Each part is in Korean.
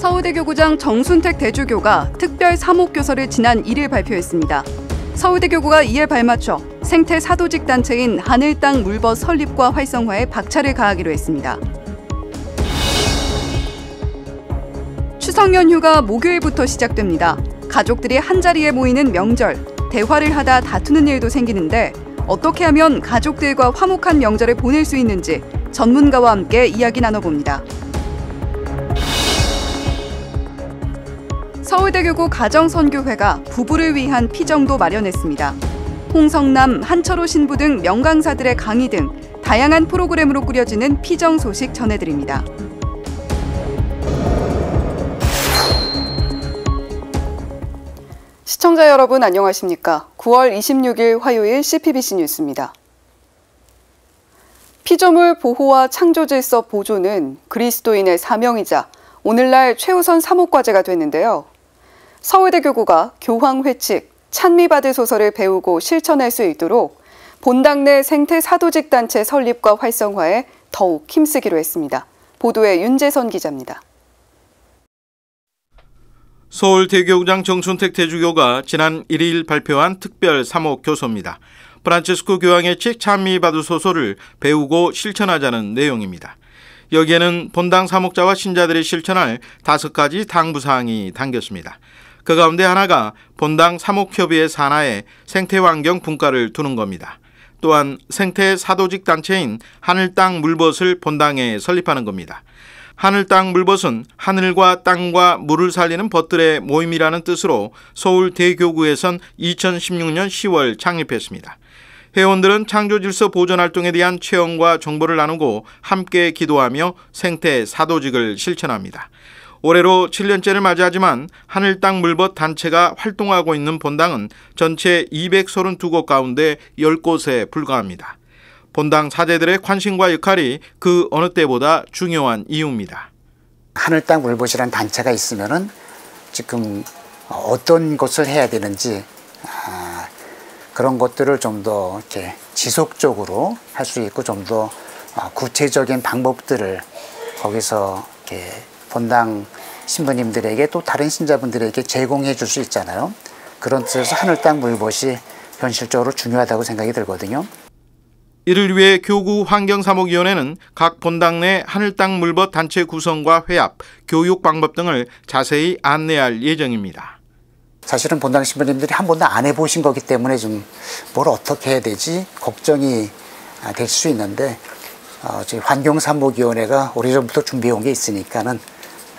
서울대 교구장 정순택 대주교가 특별 사목교서를 지난 1일 발표했습니다. 서울대 교구가 이에 발맞춰 생태 사도직 단체인 하늘땅 물벗 설립과 활성화에 박차를 가하기로 했습니다. 추석 연휴가 목요일부터 시작됩니다. 가족들이 한자리에 모이는 명절, 대화를 하다 다투는 일도 생기는데 어떻게 하면 가족들과 화목한 명절을 보낼 수 있는지 전문가와 함께 이야기 나눠봅니다. 서울대교구 가정선교회가 부부를 위한 피정도 마련했습니다. 홍성남, 한철호 신부 등 명강사들의 강의 등 다양한 프로그램으로 꾸려지는 피정 소식 전해드립니다. 시청자 여러분 안녕하십니까? 9월 26일 화요일 CPBC 뉴스입니다. 피조물 보호와 창조질서 보존은 그리스도인의 사명이자 오늘날 최우선 사목과제가 됐는데요. 서울대 교구가 교황회칙, 찬미받을 소설을 배우고 실천할 수 있도록 본당 내 생태 사도직 단체 설립과 활성화에 더욱 힘쓰기로 했습니다. 보도에 윤재선 기자입니다. 서울대교구장 정순택 대주교가 지난 1일 발표한 특별 사목 교서입니다. 프란치스코 교황의 책 찬미받을 소설을 배우고 실천하자는 내용입니다. 여기에는 본당 사목자와 신자들이 실천할 5가지 당부사항이 담겼습니다. 그 가운데 하나가 본당 사목협의회 산하에 생태환경 분과를 두는 겁니다. 또한 생태 사도직 단체인 하늘땅 물벗을 본당에 설립하는 겁니다. 하늘땅 물벗은 하늘과 땅과 물을 살리는 벗들의 모임이라는 뜻으로 서울대교구에선 2016년 10월 창립했습니다. 회원들은 창조질서 보존활동에 대한 체험과 정보를 나누고 함께 기도하며 생태 사도직을 실천합니다. 올해로 7년째를 맞이하지만 하늘땅 물벗 단체가 활동하고 있는 본당은 전체 232곳 가운데 10곳에 불과합니다. 본당 사제들의 관심과 역할이 그 어느 때보다 중요한 이유입니다. 하늘땅 물벗이라는 단체가 있으면은 지금 어떤 것을 해야 되는지 그런 것들을 좀 더 이렇게 지속적으로 할 수 있고 좀 더 구체적인 방법들을 거기서 이렇게 본당 신부님들에게 또 다른 신자분들에게 제공해 줄 수 있잖아요. 그런 뜻에서 하늘땅 물벗이 현실적으로 중요하다고 생각이 들거든요. 이를 위해 교구 환경사목위원회는 각 본당 내 하늘땅 물벗 단체 구성과 회합, 교육 방법 등을 자세히 안내할 예정입니다. 사실은 본당 신부님들이 한 번도 안 해보신 거기 때문에 좀 뭘 어떻게 해야 되지 걱정이 될 수 있는데 저희 환경사목위원회가 오래전부터 준비해 온 게 있으니까는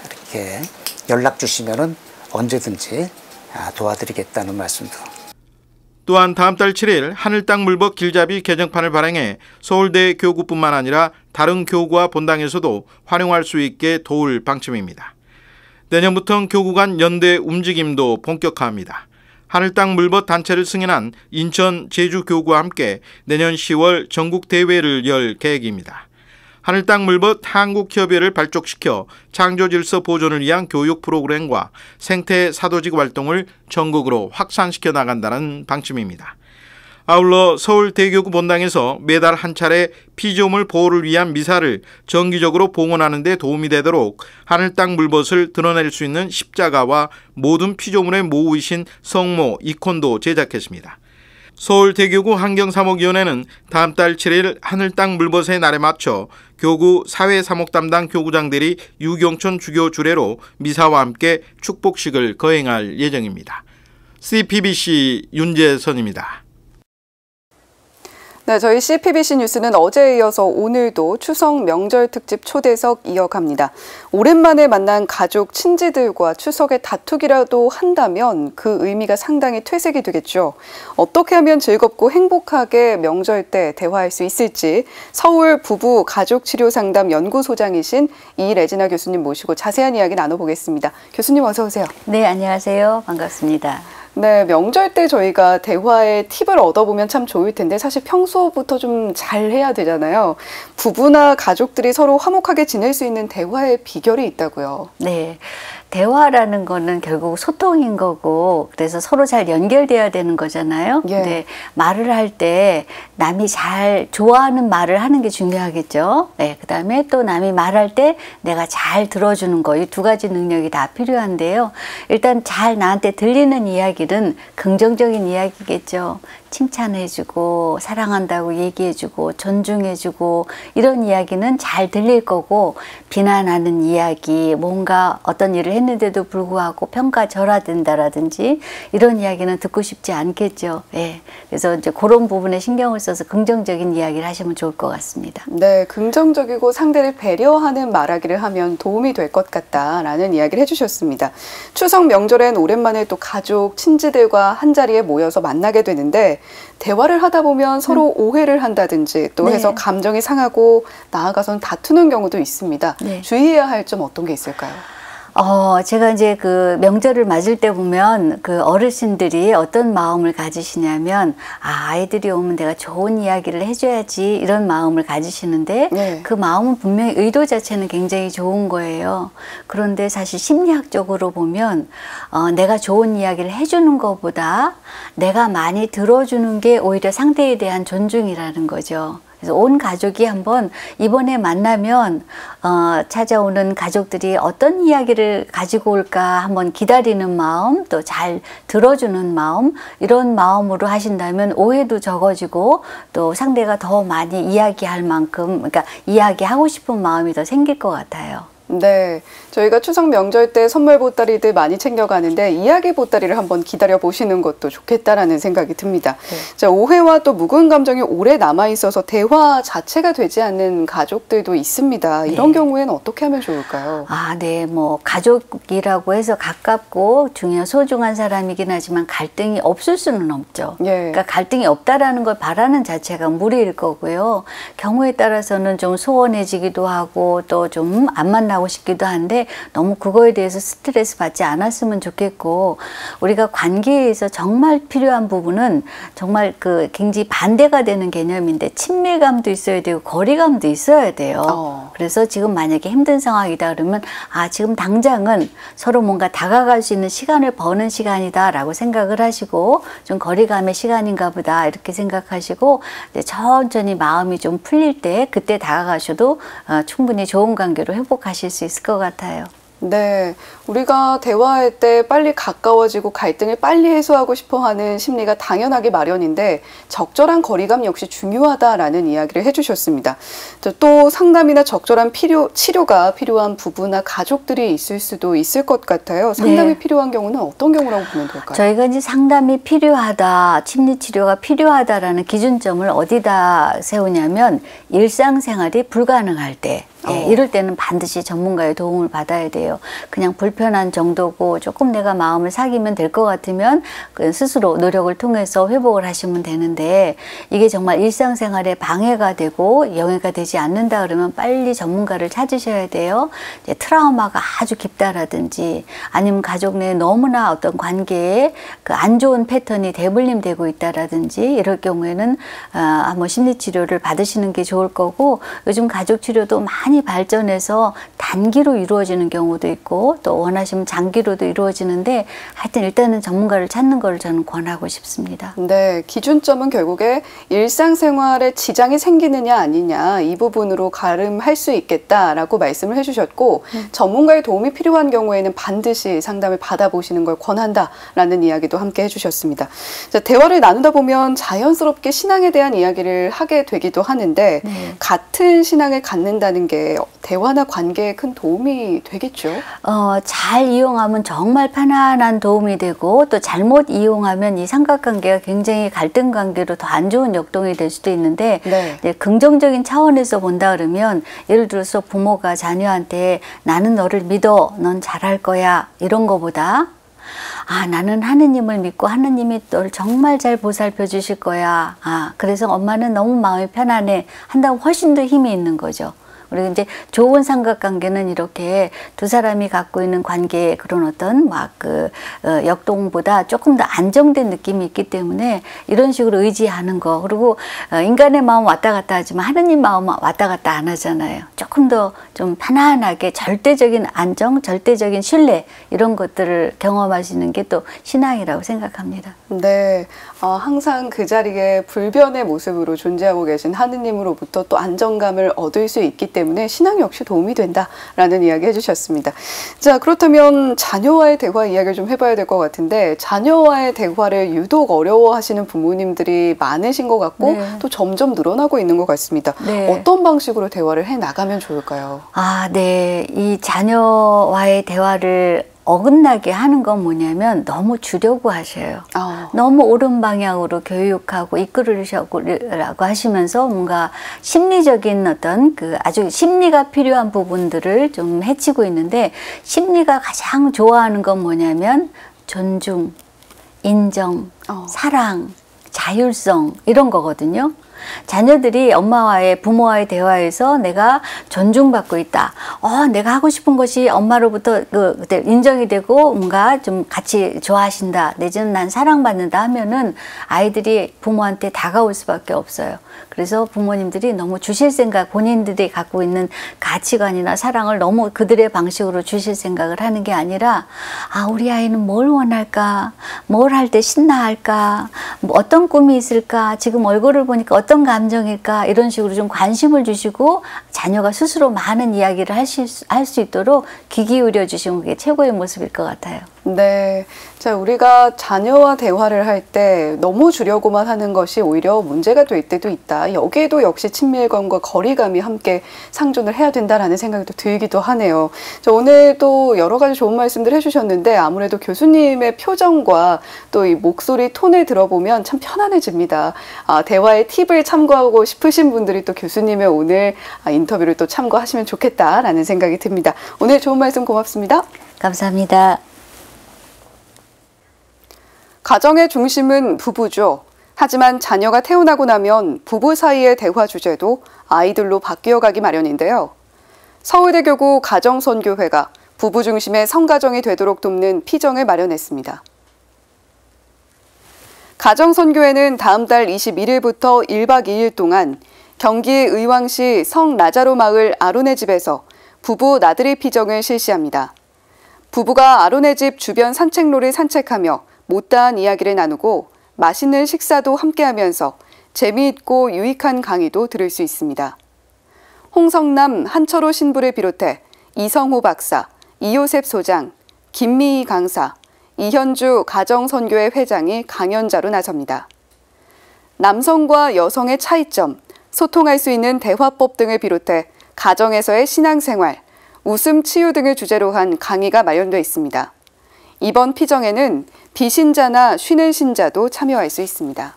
이렇게 연락 주시면은 언제든지 도와드리겠다는 말씀도. 또한 다음 달 7일 하늘땅 물벗 길잡이 개정판을 발행해 서울대 교구뿐만 아니라 다른 교구와 본당에서도 활용할 수 있게 도울 방침입니다. 내년부터는 교구 간 연대 움직임도 본격화합니다. 하늘땅 물벗 단체를 승인한 인천 제주교구와 함께 내년 10월 전국대회를 열 계획입니다. 하늘땅 물벗 한국협의회를 발족시켜 창조질서 보존을 위한 교육 프로그램과 생태 사도직 활동을 전국으로 확산시켜 나간다는 방침입니다. 아울러 서울대교구 본당에서 매달 한 차례 피조물 보호를 위한 미사를 정기적으로 봉헌하는 데 도움이 되도록 하늘땅 물벗을 드러낼 수 있는 십자가와 모든 피조물의 모우이신 성모 이콘도 제작했습니다. 서울대교구 환경사목위원회는 다음 달 7일 하늘땅 물벗의 날에 맞춰 교구 사회사목 담당 교구장들이 유경촌 주교 주례로 미사와 함께 축복식을 거행할 예정입니다. CPBC 윤재선입니다. 네, 저희 CPBC 뉴스는 어제에 이어서 오늘도 추석 명절 특집 초대석 이어갑니다. 오랜만에 만난 가족, 친지들과 추석에 다투기라도 한다면 그 의미가 상당히 퇴색이 되겠죠. 어떻게 하면 즐겁고 행복하게 명절 때 대화할 수 있을지 서울 부부 가족치료상담 연구소장이신 이레지나 교수님 모시고 자세한 이야기 나눠보겠습니다. 교수님 어서 오세요. 네, 안녕하세요. 반갑습니다. 네, 명절 때 저희가 대화의 팁을 얻어보면 참 좋을 텐데 사실 평소부터 좀 잘해야 되잖아요. 부부나 가족들이 서로 화목하게 지낼 수 있는 대화의 비결이 있다고요. 네, 대화라는 거는 결국 소통인 거고, 그래서 서로 잘 연결돼야 되는 거잖아요. 예. 근데 말을 할 때 남이 잘 좋아하는 말을 하는 게 중요하겠죠. 네, 그 다음에 또 남이 말할 때 내가 잘 들어주는 거, 이 두 가지 능력이 다 필요한데요. 일단 잘 나한테 들리는 이야기는 긍정적인 이야기겠죠. 칭찬해주고 사랑한다고 얘기해주고 존중해주고 이런 이야기는 잘 들릴 거고, 비난하는 이야기, 뭔가 어떤 일을 했는데도 불구하고 평가절하된다라든지 이런 이야기는 듣고 싶지 않겠죠. 예. 그래서 이제 그런 부분에 신경을 써서 긍정적인 이야기를 하시면 좋을 것 같습니다. 네, 긍정적이고 상대를 배려하는 말하기를 하면 도움이 될 것 같다라는 이야기를 해주셨습니다. 추석 명절엔 오랜만에 또 가족, 친지들과 한자리에 모여서 만나게 되는데, 대화를 하다 보면 서로 오해를 한다든지 또 네. 해서 감정이 상하고 나아가서는 다투는 경우도 있습니다. 네. 주의해야 할 점 어떤 게 있을까요? 제가 이제 그 명절을 맞을 때 보면 그 어르신들이 어떤 마음을 가지시냐면, 아이들이 오면 내가 좋은 이야기를 해줘야지 이런 마음을 가지시는데, 네. 그 마음은 분명히 의도 자체는 굉장히 좋은 거예요. 그런데 사실 심리학적으로 보면 내가 좋은 이야기를 해주는 것보다 내가 많이 들어주는 게 오히려 상대에 대한 존중이라는 거죠. 그래서 온 가족이 한번 이번에 만나면 찾아오는 가족들이 어떤 이야기를 가지고 올까 한번 기다리는 마음, 또 잘 들어주는 마음, 이런 마음으로 하신다면 오해도 적어지고 또 상대가 더 많이 이야기할 만큼, 그러니까 이야기하고 싶은 마음이 더 생길 것 같아요. 네, 저희가 추석 명절 때 선물 보따리들 많이 챙겨가는데 이야기 보따리를 한번 기다려 보시는 것도 좋겠다라는 생각이 듭니다. 네. 자, 오해와 또 묵은 감정이 오래 남아 있어서 대화 자체가 되지 않는 가족들도 있습니다. 이런 네. 경우에는 어떻게 하면 좋을까요? 네, 뭐 가족이라고 해서 가깝고 중요한 소중한 사람이긴 하지만 갈등이 없을 수는 없죠. 예. 그러니까 갈등이 없다라는 걸 바라는 자체가 무리일 거고요. 경우에 따라서는 좀 소원해지기도 하고 또 좀 안 만나고 싶기도 한데, 너무 그거에 대해서 스트레스 받지 않았으면 좋겠고, 우리가 관계에서 정말 필요한 부분은 정말 그 굉장히 반대가 되는 개념인데, 친밀감도 있어야 되고 거리감도 있어야 돼요. 그래서 지금 만약에 힘든 상황이다 그러면 지금 당장은 서로 뭔가 다가갈 수 있는 시간을 버는 시간이다 라고 생각을 하시고, 좀 거리감의 시간인가 보다 이렇게 생각하시고, 이제 천천히 마음이 좀 풀릴 때 그때 다가가셔도 충분히 좋은 관계로 회복하실 수 있을 것 같아요. 네, 우리가 대화할 때 빨리 가까워지고 갈등을 빨리 해소하고 싶어하는 심리가 당연하기 마련인데, 적절한 거리감 역시 중요하다라는 이야기를 해주셨습니다. 또 상담이나 적절한 치료가 필요한 부부나 가족들이 있을 수도 있을 것 같아요. 상담이 네. 필요한 경우는 어떤 경우라고 보면 될까요? 저희가 이제 상담이 필요하다, 심리치료가 필요하다라는 기준점을 어디다 세우냐면, 일상생활이 불가능할 때, 이럴 때는 반드시 전문가의 도움을 받아야 돼요. 그냥 불편한 정도고 조금 내가 마음을 사귀면 될 것 같으면 스스로 노력을 통해서 회복을 하시면 되는데, 이게 정말 일상생활에 방해가 되고 영향가 되지 않는다 그러면 빨리 전문가를 찾으셔야 돼요. 이제 트라우마가 아주 깊다라든지 아니면 가족 내에 너무나 어떤 관계에 그 안 좋은 패턴이 대물림되고 있다라든지 이럴 경우에는 한번 심리치료를 받으시는 게 좋을 거고, 요즘 가족치료도 많이 발전해서 단기로 이루어지는 경우도 있고 또 원하시면 장기로도 이루어지는데, 하여튼 일단은 전문가를 찾는 걸 저는 권하고 싶습니다. 네, 기준점은 결국에 일상생활에 지장이 생기느냐 아니냐, 이 부분으로 가름할 수 있겠다라고 말씀을 해주셨고, 전문가의 도움이 필요한 경우에는 반드시 상담을 받아보시는 걸 권한다라는 이야기도 함께 해주셨습니다. 자, 대화를 나누다 보면 자연스럽게 신앙에 대한 이야기를 하게 되기도 하는데, 같은 신앙을 갖는다는 게 대화나 관계에 큰 도움이 되겠죠? 잘 이용하면 정말 편안한 도움이 되고, 또 잘못 이용하면 이 삼각관계가 굉장히 갈등 관계로 더 안 좋은 역동이 될 수도 있는데, 네, 긍정적인 차원에서 본다 그러면, 예를 들어서 부모가 자녀한테 나는 너를 믿어, 넌 잘할 거야, 이런 거보다 나는 하느님을 믿고 하느님이 너를 정말 잘 보살펴 주실 거야. 그래서 엄마는 너무 마음이 편안해 한다고 훨씬 더 힘이 있는 거죠. 그리고 이제 좋은 삼각관계는 이렇게 두 사람이 갖고 있는 관계의 그런 어떤 막 역동보다 조금 더 안정된 느낌이 있기 때문에 이런 식으로 의지하는 거. 그리고 인간의 마음 왔다 갔다 하지만 하느님 마음은 왔다 갔다 안 하잖아요. 조금 더 좀 편안하게 절대적인 안정, 절대적인 신뢰 이런 것들을 경험하시는 게 또 신앙이라고 생각합니다. 네, 항상 그 자리에 불변의 모습으로 존재하고 계신 하느님으로부터 또 안정감을 얻을 수 있기 때문에 신앙 역시 도움이 된다라는 이야기 해주셨습니다. 자, 그렇다면 자녀와의 대화 이야기를 좀 해봐야 될 것 같은데 자녀와의 대화를 유독 어려워하시는 부모님들이 많으신 것 같고 네. 또 점점 늘어나고 있는 것 같습니다. 네. 어떤 방식으로 대화를 해나가면 좋을까요? 네. 이 자녀와의 대화를 어긋나게 하는 건 뭐냐면 너무 주려고 하셔요. 너무 옳은 방향으로 교육하고 이끌으려고 하시면서 뭔가 심리적인 어떤 아주 심리가 필요한 부분들을 좀 해치고 있는데 심리가 가장 좋아하는 건 뭐냐면 존중, 인정, 사랑, 자율성 이런 거거든요. 자녀들이 부모와의 대화에서 내가 존중받고 있다. 내가 하고 싶은 것이 엄마로부터 인정이 되고 뭔가 좀 같이 좋아하신다. 내지는 난 사랑받는다 하면은 아이들이 부모한테 다가올 수밖에 없어요. 그래서 부모님들이 너무 주실 생각, 본인들이 갖고 있는 가치관이나 사랑을 너무 그들의 방식으로 주실 생각을 하는 게 아니라 우리 아이는 뭘 원할까? 뭘 할 때 신나할까? 어떤 꿈이 있을까? 지금 얼굴을 보니까 어떤 감정일까? 이런 식으로 좀 관심을 주시고 자녀가 스스로 많은 이야기를 할 수 있도록 귀 기울여 주시는 게 최고의 모습일 것 같아요. 네. 자, 우리가 자녀와 대화를 할 때 너무 주려고만 하는 것이 오히려 문제가 될 때도 있다. 여기에도 역시 친밀감과 거리감이 함께 상존을 해야 된다라는 생각이 또 들기도 하네요. 자, 오늘 또 여러 가지 좋은 말씀들 해주셨는데 아무래도 교수님의 표정과 또 이 목소리 톤을 들어보면 참 편안해집니다. 대화의 팁을 참고하고 싶으신 분들이 또 교수님의 오늘 인터뷰를 또 참고하시면 좋겠다라는 생각이 듭니다. 오늘 좋은 말씀 고맙습니다. 감사합니다. 가정의 중심은 부부죠. 하지만 자녀가 태어나고 나면 부부 사이의 대화 주제도 아이들로 바뀌어가기 마련인데요. 서울대교구 가정선교회가 부부 중심의 성가정이 되도록 돕는 피정을 마련했습니다. 가정선교회는 다음 달 21일부터 1박 2일 동안 경기 의왕시 성라자로 마을 아론의 집에서 부부 나들이 피정을 실시합니다. 부부가 아론의 집 주변 산책로를 산책하며 못다한 이야기를 나누고 맛있는 식사도 함께하면서 재미있고 유익한 강의도 들을 수 있습니다. 홍성남 한철호 신부를 비롯해 이성호 박사, 이요셉 소장, 김미희 강사, 이현주 가정선교회 회장이 강연자로 나섭니다. 남성과 여성의 차이점, 소통할 수 있는 대화법 등을 비롯해 가정에서의 신앙생활, 웃음 치유 등을 주제로 한 강의가 마련돼 있습니다. 이번 피정에는 비신자나 쉬는 신자도 참여할 수 있습니다.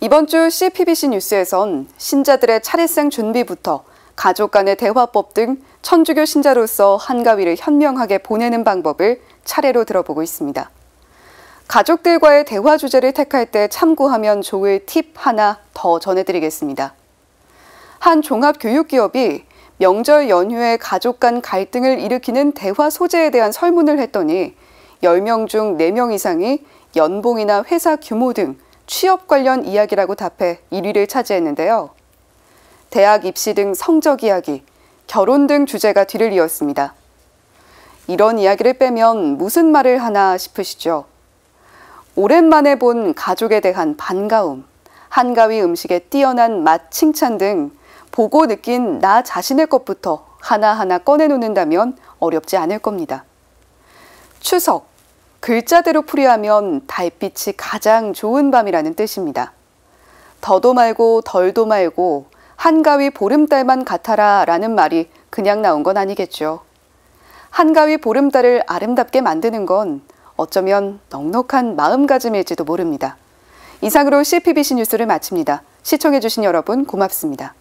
이번 주 CPBC 뉴스에선 신자들의 차례상 준비부터 가족 간의 대화법 등 천주교 신자로서 한가위를 현명하게 보내는 방법을 차례로 들어보고 있습니다. 가족들과의 대화 주제를 택할 때 참고하면 좋을 팁 하나 더 전해드리겠습니다. 한 종합교육기업이 명절 연휴에 가족 간 갈등을 일으키는 대화 소재에 대한 설문을 했더니 10명 중 4명 이상이 연봉이나 회사 규모 등 취업 관련 이야기라고 답해 1위를 차지했는데요. 대학 입시 등 성적 이야기, 결혼 등 주제가 뒤를 이었습니다. 이런 이야기를 빼면 무슨 말을 하나 싶으시죠? 오랜만에 본 가족에 대한 반가움, 한가위 음식의 뛰어난 맛 칭찬 등 보고 느낀 나 자신의 것부터 하나하나 꺼내놓는다면 어렵지 않을 겁니다. 추석, 글자대로 풀이하면 달빛이 가장 좋은 밤이라는 뜻입니다. 더도 말고 덜도 말고 한가위 보름달만 같아라 라는 말이 그냥 나온 건 아니겠죠. 한가위 보름달을 아름답게 만드는 건 어쩌면 넉넉한 마음가짐일지도 모릅니다. 이상으로 CPBC 뉴스를 마칩니다. 시청해주신 여러분 고맙습니다.